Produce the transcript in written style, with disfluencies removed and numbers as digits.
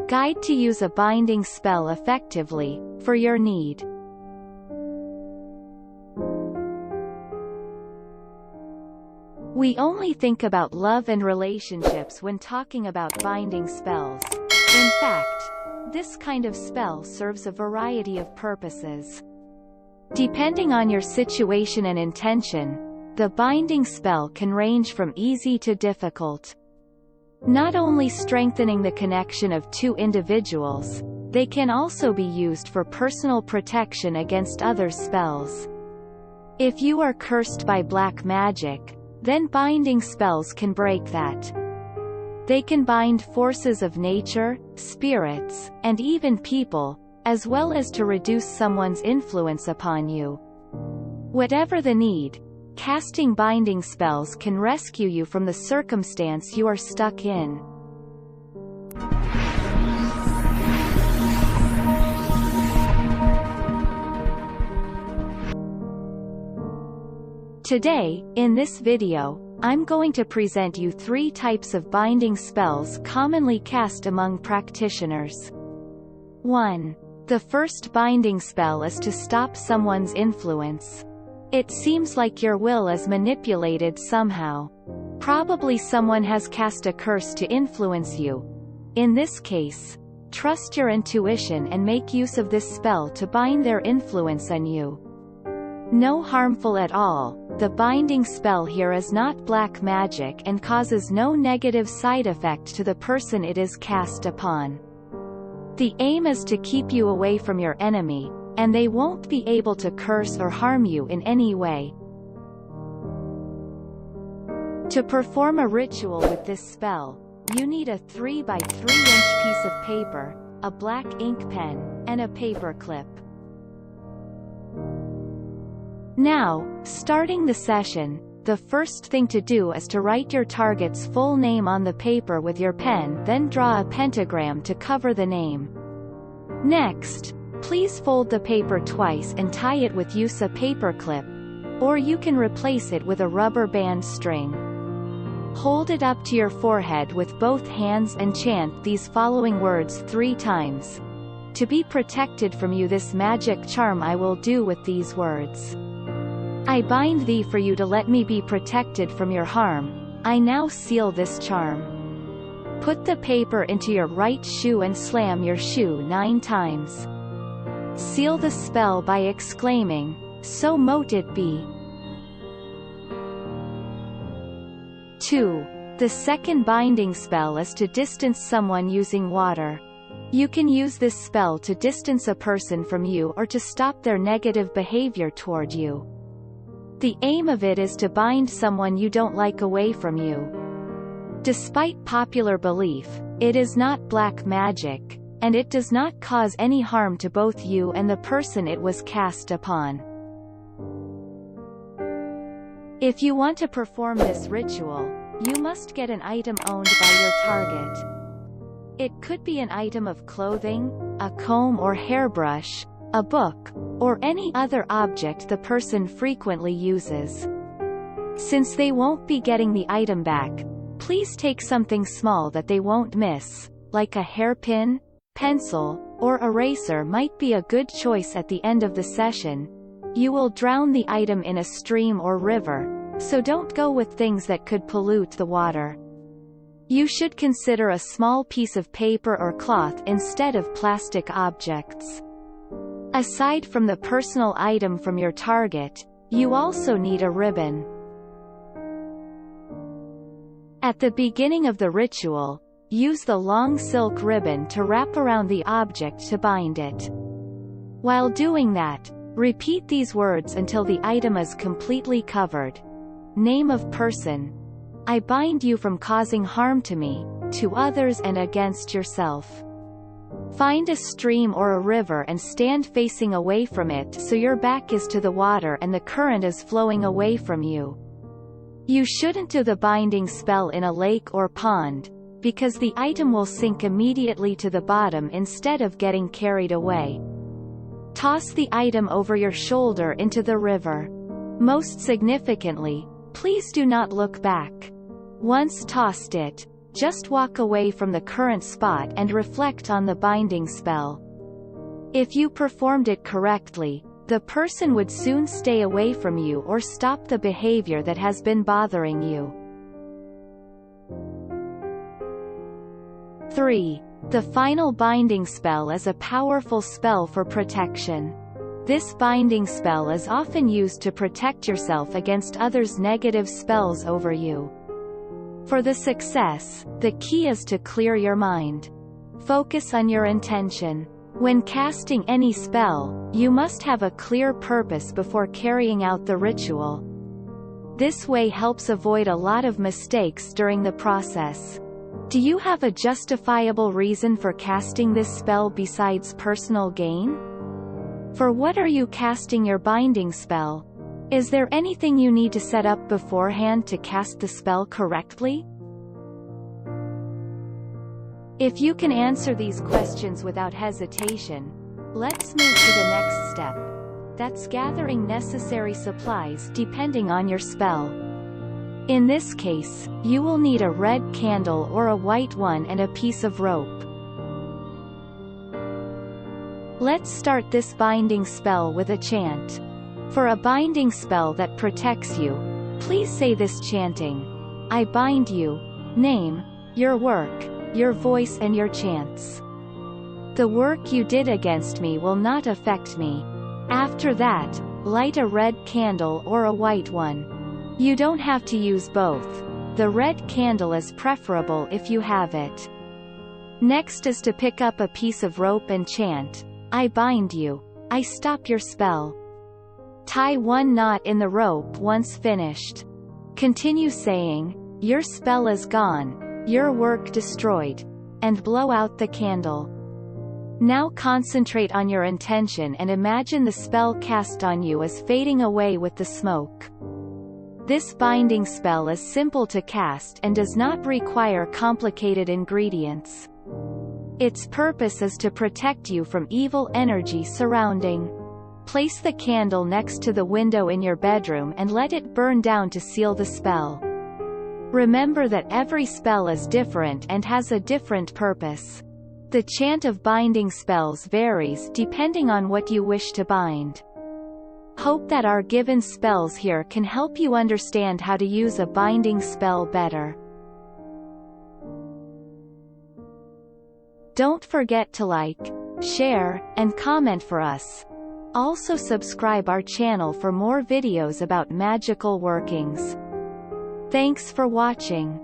Guide to use a binding spell effectively, for your need. We only think about love and relationships when talking about binding spells. In fact, this kind of spell serves a variety of purposes. Depending on your situation and intention, the binding spell can range from easy to difficult. Not only strengthening the connection of two individuals, they can also be used for personal protection against other spells. If you are cursed by black magic, then binding spells can break that. They can bind forces of nature, spirits, and even people, as well as to reduce someone's influence upon you. Whatever the need, casting binding spells can rescue you from the circumstance you are stuck in. Today, in this video, I'm going to present you 3 types of binding spells commonly cast among practitioners. 1. The first binding spell is to stop someone's influence. It seems like your will is manipulated somehow. Probably someone has cast a curse to influence you. In this case, trust your intuition and make use of this spell to bind their influence on you. No harmful at all, the binding spell here is not black magic and causes no negative side effect to the person it is cast upon. The aim is to keep you away from your enemy, and they won't be able to curse or harm you in any way. To perform a ritual with this spell, you need a 3 by 3 inch piece of paper, a black ink pen, and a paper clip. Now, starting the session, the first thing to do is to write your target's full name on the paper with your pen, then draw a pentagram to cover the name. Next, please fold the paper twice and tie it with use a paper clip, or you can replace it with a rubber band string. Hold it up to your forehead with both hands and chant these following words 3 times. To be protected from you, this magic charm I will do with these words. I bind thee for you to let me be protected from your harm. I now seal this charm. Put the paper into your right shoe and slam your shoe 9 times. Seal the spell by exclaiming, "So mote it be." 2. The second binding spell is to distance someone using water. You can use this spell to distance a person from you or to stop their negative behavior toward you. The aim of it is to bind someone you don't like away from you. Despite popular belief, it is not black magic, and it does not cause any harm to both you and the person it was cast upon. If you want to perform this ritual, you must get an item owned by your target. It could be an item of clothing, a comb or hairbrush, a book, or any other object the person frequently uses. Since they won't be getting the item back, please take something small that they won't miss, like a hairpin, pencil, or eraser might be a good choice at the end of the session. You will drown the item in a stream or river, so don't go with things that could pollute the water. You should consider a small piece of paper or cloth instead of plastic objects. Aside from the personal item from your target, you also need a ribbon. At the beginning of the ritual, use the long silk ribbon to wrap around the object to bind it. While doing that, repeat these words until the item is completely covered. Name of person. I bind you from causing harm to me, to others and against yourself. Find a stream or a river and stand facing away from it so your back is to the water and the current is flowing away from you. You shouldn't do the binding spell in a lake or pond, because the item will sink immediately to the bottom instead of getting carried away. Toss the item over your shoulder into the river. Most significantly, please do not look back. Once tossed it, just walk away from the current spot and reflect on the binding spell. If you performed it correctly, the person would soon stay away from you or stop the behavior that has been bothering you. 3. The final binding spell is a powerful spell for protection. This binding spell is often used to protect yourself against others' negative spells over you. For the success, the key is to clear your mind. Focus on your intention. When casting any spell, you must have a clear purpose before carrying out the ritual. This way helps avoid a lot of mistakes during the process. Do you have a justifiable reason for casting this spell besides personal gain? For what are you casting your binding spell? Is there anything you need to set up beforehand to cast the spell correctly? If you can answer these questions without hesitation, let's move to the next step. That's gathering necessary supplies depending on your spell. In this case, you will need a red candle or a white one and a piece of rope. Let's start this binding spell with a chant. For a binding spell that protects you, please say this chanting. I bind you, name, your work, your voice and your chants. The work you did against me will not affect me. After that, light a red candle or a white one. You don't have to use both. The red candle is preferable if you have it. Next is to pick up a piece of rope and chant, I bind you. I stop your spell. Tie one knot in the rope once finished. Continue saying, your spell is gone, your work destroyed, and blow out the candle. Now concentrate on your intention and imagine the spell cast on you as fading away with the smoke. This binding spell is simple to cast and does not require complicated ingredients. Its purpose is to protect you from evil energy surrounding. Place the candle next to the window in your bedroom and let it burn down to seal the spell. Remember that every spell is different and has a different purpose. The chant of binding spells varies depending on what you wish to bind. Hope that our given spells here can help you understand how to use a binding spell better. Don't forget to like, share, and comment for us. Also subscribe our channel for more videos about magical workings. Thanks for watching.